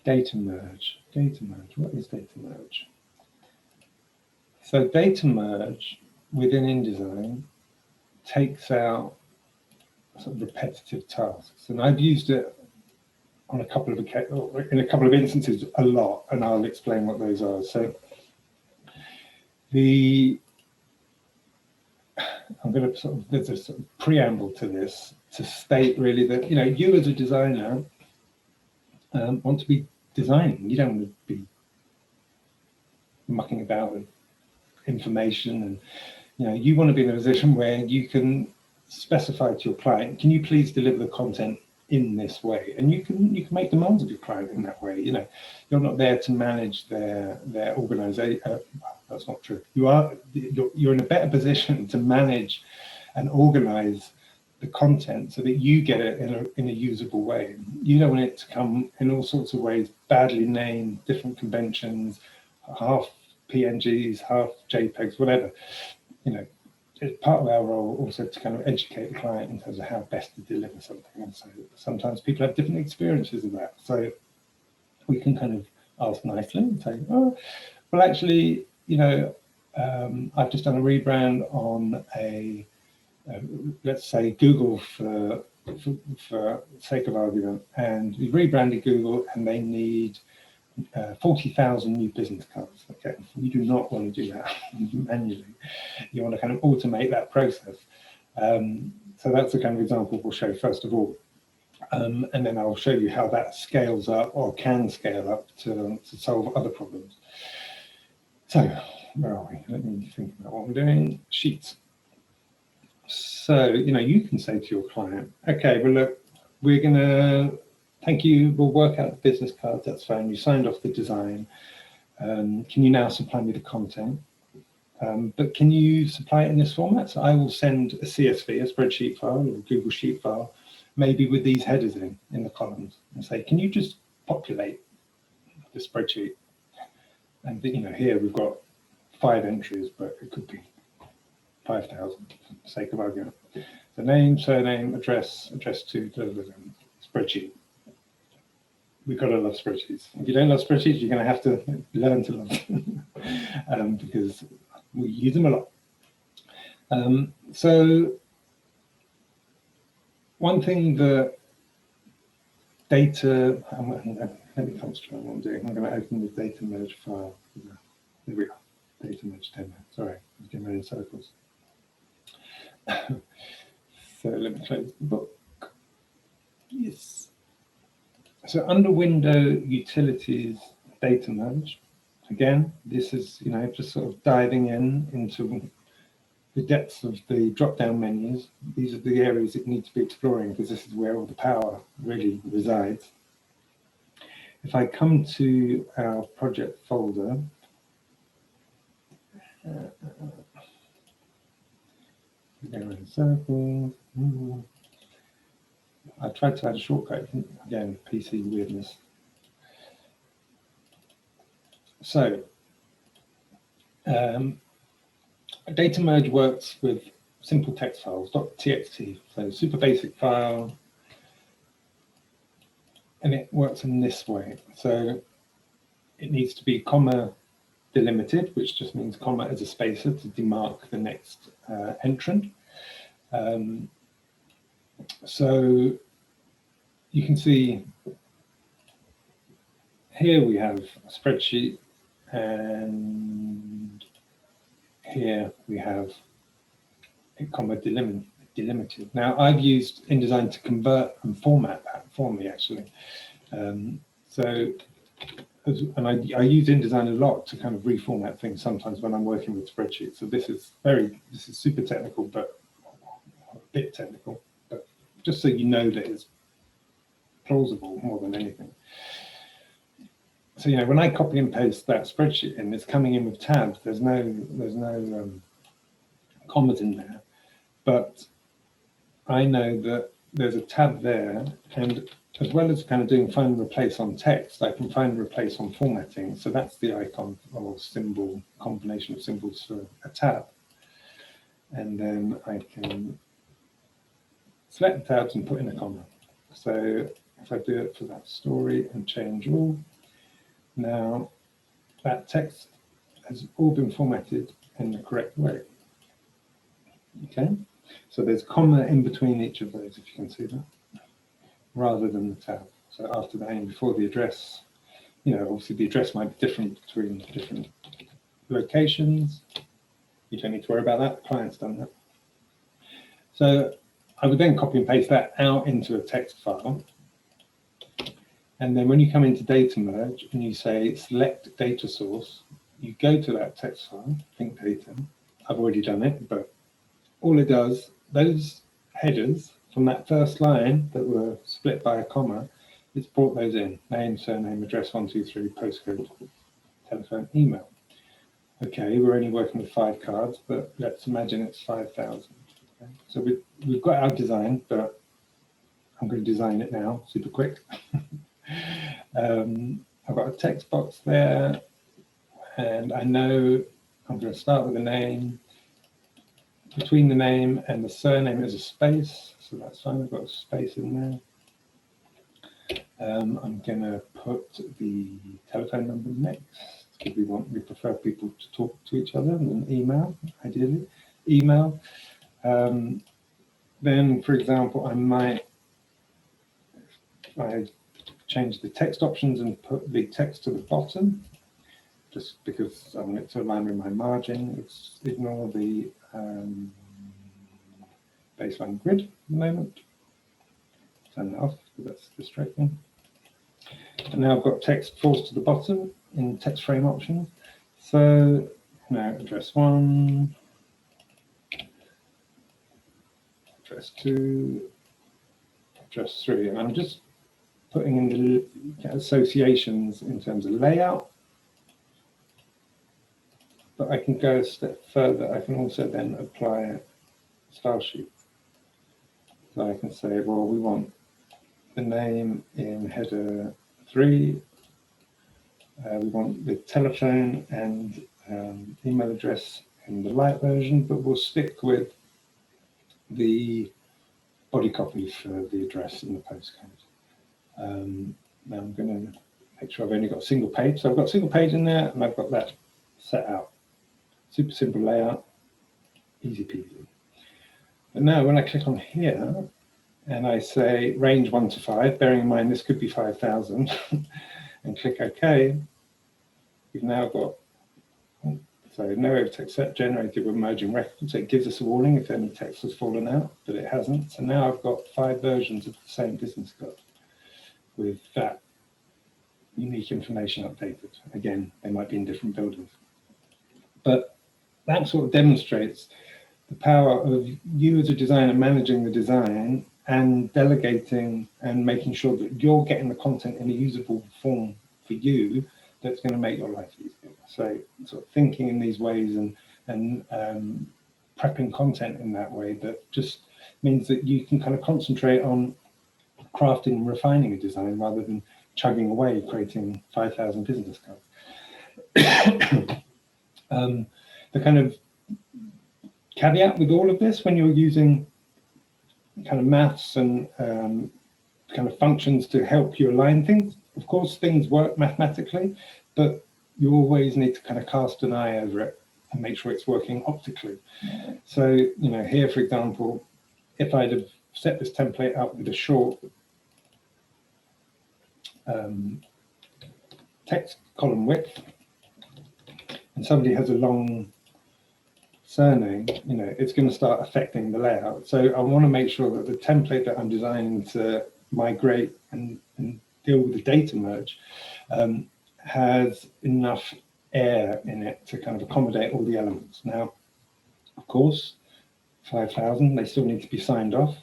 Data merge. Data merge. What is data merge? So data merge within InDesign takes out sort of repetitive tasks, and I've used it on in a couple of instances a lot, and I'll explain what those are. So I'm going to there's a sort of preamble to this to state really that you as a designer want to be designing. You don't want to be mucking about with information, and you want to be in a position where you can specify to your client, can you please deliver the content in this way? And you can make demands of your client in that way. You're not there to manage their organization. That's not true. You're in a better position to manage and organize the content so that you get it in a usable way. You don't want it to come in all sorts of ways, badly named, different conventions, half PNGs, half JPEGs, whatever. It's part of our role also to kind of educate the client in terms of how best to deliver something. And so sometimes people have different experiences of that. So we can kind of ask nicely and say, oh, well, actually, I've just done a rebrand on let's say Google for sake of argument, and we've rebranded Google and they need 40,000 new business cards. Okay, you do not want to do that manually. You want to kind of automate that process. So that's the kind of example we'll show first of all, and then I'll show you how that scales up or can scale up to solve other problems. So where are we? Let me think about what I'm doing. Sheets. So you can say to your client, okay, well look, we're gonna thank you, we'll work out the business cards, that's fine, you signed off the design. Can you now supply me the content? But can you supply it in this format? So I will send a CSV, a spreadsheet file, or a Google Sheet file, maybe with these headers in the columns, and say, can you just populate the spreadsheet? And here we've got 5 entries, but it could be 5,000 for the sake of argument. The name, surname, address to the spreadsheet. We've got to love spreadsheets. If you don't love spreadsheets, you're going to have to learn to love them because we use them a lot. So one thing that data, let me concentrate on what I'm doing. I'm going to open the data merge file. There we are, data merge demo. Sorry, I'm getting in circles. So let me close the book. Yes. So under Window Utilities Data Merge, again, this is just sort of diving into the depths of the drop-down menus. These are the areas that need to be exploring because this is where all the power really resides. If I come to our project folder, go in circles. I tried to add a shortcut, again, PC weirdness. So, data merge works with simple text files, .txt, so super basic file, and it works in this way. So it needs to be comma delimited, which just means comma as a spacer to demark the next entrant. So you can see here we have a spreadsheet, and here we have a comma delimited. Now I've used InDesign to convert and format that for me actually. And I use InDesign a lot to kind of reformat things sometimes when I'm working with spreadsheets. So this is super technical, but a bit technical, but just so you know that it's plausible more than anything. So when I copy and paste that spreadsheet in, it's coming in with tabs. There's no commas in there, but I know that there's a tab there, and as well as kind of doing find and replace on text, I can find and replace on formatting. So that's the icon or symbol, combination of symbols for a tab. And then I can select the tabs and put in a comma. So if I do it for that story and change all, Now, that text has all been formatted in the correct way. Okay, so there's comma in between each of those, if you can see that, rather than the tab. So after the name, before the address, obviously the address might be different between different locations. You don't need to worry about that, the client's done that. So I would then copy and paste that out into a text file. And then when you come into data merge and you say select data source, you go to that text file, think data. I've already done it, but all it does, those headers from that first line that were split by a comma, it's brought those in: name, surname, address, 123, postcode, telephone, email. Okay, we're only working with 5 cards, but let's imagine it's 5,000. Okay? So we've got our design, but I'm going to design it now, super quick. I've got a text box there, and I know I'm going to start with the name. Between the name and the surname is a space, so that's fine. I've got a space in there. I'm going to put the telephone number next, because we prefer people to talk to each other than email, ideally. Email. Then, for example, I change the text options and put the text to the bottom, just because I want it to align with my margin. Let's ignore the baseline grid at the moment. Turn that off, because that's distracting. And now I've got text falls to the bottom in text frame options. So now address 1, address 2, address 3, and I'm just putting in the associations in terms of layout. But I can go a step further. I can also then apply a style sheet. So I can say, well, we want the name in header 3. We want the telephone and email address in the light version, but we'll stick with the body copy for the address and the postcode. Now I'm going to make sure I've only got a single page. So I've got a single page in there, and I've got that set out. Super simple layout, easy peasy. But now when I click on here and I say range 1 to 5, bearing in mind this could be 5,000, and click OK, we've now got, so no overtext set generated with merging records. So it gives us a warning if any text has fallen out, but it hasn't. So now I've got 5 versions of the same business card with that unique information updated. Again, they might be in different buildings. But that sort of demonstrates the power of you as a designer managing the design and delegating and making sure that you're getting the content in a usable form for you that's going to make your life easier. So sort of thinking in these ways and prepping content in that way, that just means that you can kind of concentrate on crafting and refining a design rather than chugging away creating 5,000 business cards. The kind of caveat with all of this, when you're using kind of maths and kind of functions to help you align things, of course things work mathematically, but you always need to kind of cast an eye over it and make sure it's working optically. So, here, for example, if I'd have set this template up with a short text column width, and somebody has a long surname, it's going to start affecting the layout. So I want to make sure that the template that I'm designing to migrate and deal with the data merge has enough air in it to kind of accommodate all the elements. Now, of course, 5,000, they still need to be signed off.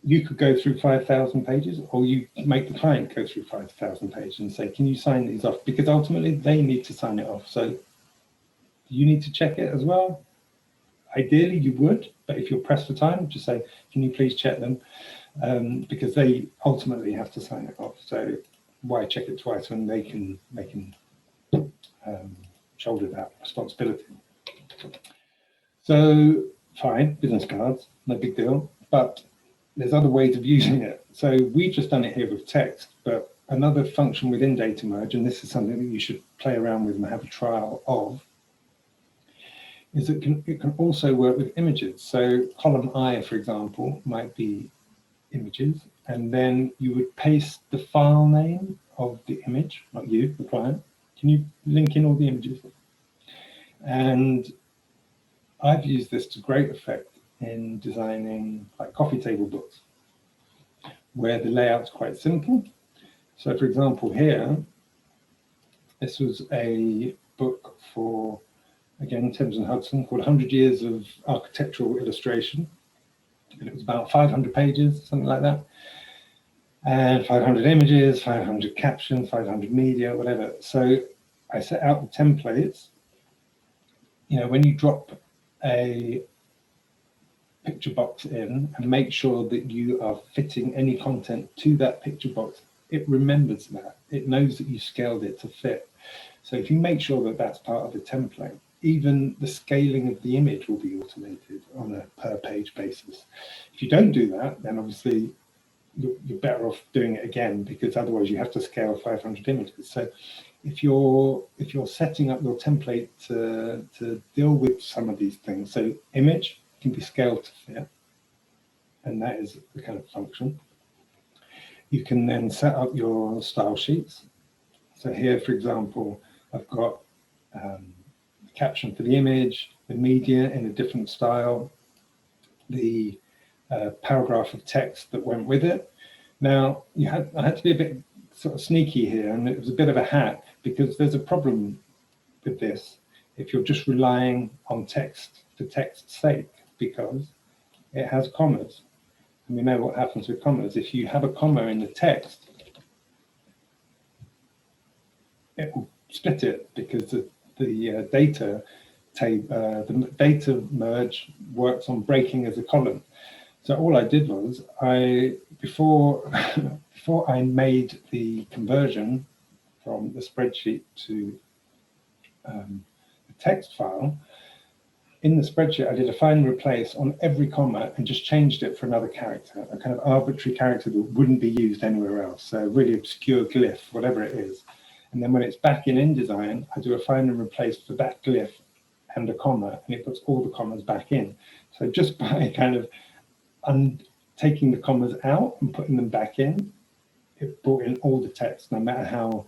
You could go through 5,000 pages, or you make the client go through 5,000 pages and say, can you sign these off? Because ultimately they need to sign it off. So you need to check it as well. Ideally you would, but if you're pressed for time, just say, can you please check them? Because they ultimately have to sign it off. So why check it twice when they can shoulder that responsibility? So fine, business cards, no big deal, but there's other ways of using it. So we've just done it here with text, but another function within data merge, and this is something that you should play around with and have a trial of, is it can also work with images. So column I, for example, might be images, and then you would paste the file name of the image, not you, the client. Can you link in all the images? And I've used this to great effect in designing like coffee table books, where the layout's quite simple. So for example, here, this was a book for, again, Thames and Hudson, called 100 Years of Architectural Illustration. And it was about 500 pages, something like that. And 500 images, 500 captions, 500 media, whatever. So I set out the templates. You know, when you drop a picture box in and make sure that you are fitting any content to that picture box, it remembers that. It knows that you scaled it to fit. So if you make sure that that's part of the template, even the scaling of the image will be automated on a per page basis. If you don't do that, then obviously you're better off doing it again, because otherwise you have to scale 500 images. So if you're setting up your template to deal with some of these things, so image can be scaled to fit, and that is the kind of function. You can then set up your style sheets. So here, for example, I've got caption for the image, the media in a different style, the paragraph of text that went with it. Now, I had to be a bit sort of sneaky here, and it was a bit of a hack, because there's a problem with this if you're just relying on text for text's sake, because it has commas. And we know what happens with commas. If you have a comma in the text, it will split it, because the data merge works on breaking as a column. So all I did was before I made the conversion from the spreadsheet to the text file, in the spreadsheet I did a find and replace on every comma and just changed it for another character, a kind of arbitrary character that wouldn't be used anywhere else. So a really obscure glyph, whatever it is. And then when it's back in InDesign, I do a find and replace for that glyph and a comma, and it puts all the commas back in. So just by kind of taking the commas out and putting them back in, it brought in all the text, no matter how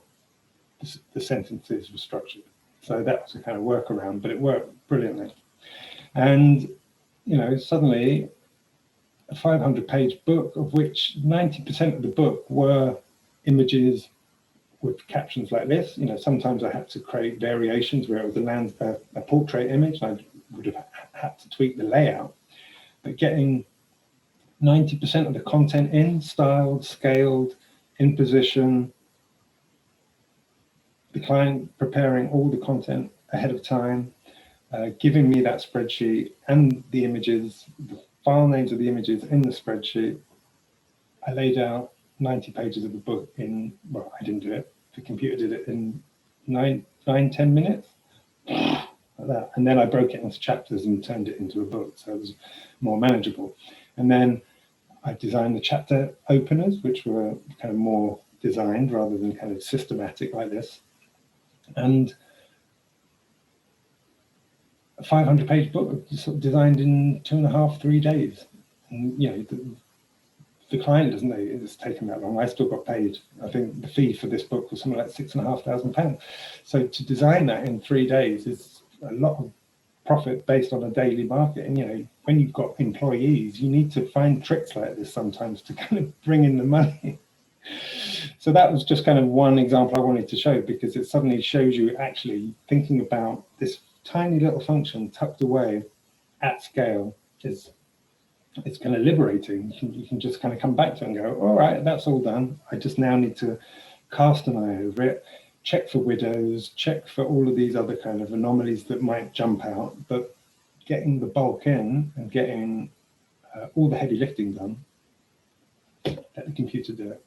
the sentences were structured. So that was a kind of workaround, but it worked brilliantly. And, you know, suddenly a 500-page book, of which 90% of the book were images with captions like this. You know, sometimes I had to create variations where it was a portrait image, and I would have had to tweak the layout. But getting 90% of the content in, styled, scaled, in position, the client preparing all the content ahead of time, giving me that spreadsheet and the images, the file names of the images in the spreadsheet. I laid out 90 pages of the book in, well, I didn't do it, the computer did it in 9-10 minutes, like that. And then I broke it into chapters and turned it into a book, so it was more manageable. And then I designed the chapter openers, which were kind of more designed rather than kind of systematic like this. And a 500-page book sort of designed in 2.5-3 days. And, you know, the client doesn't know it's taken that long. I still got paid. I think the fee for this book was something like £6,500. So to design that in 3 days is a lot of profit based on a daily market. And, you know, when you've got employees, you need to find tricks like this sometimes to kind of bring in the money. So that was just kind of one example I wanted to show, because it suddenly shows you actually thinking about this tiny little function tucked away at scale is, it's kind of liberating. You can just kind of come back to it and go, all right, that's all done. I just now need to cast an eye over it, check for widows, check for all of these other kind of anomalies that might jump out, but getting the bulk in and getting all the heavy lifting done, let the computer do it.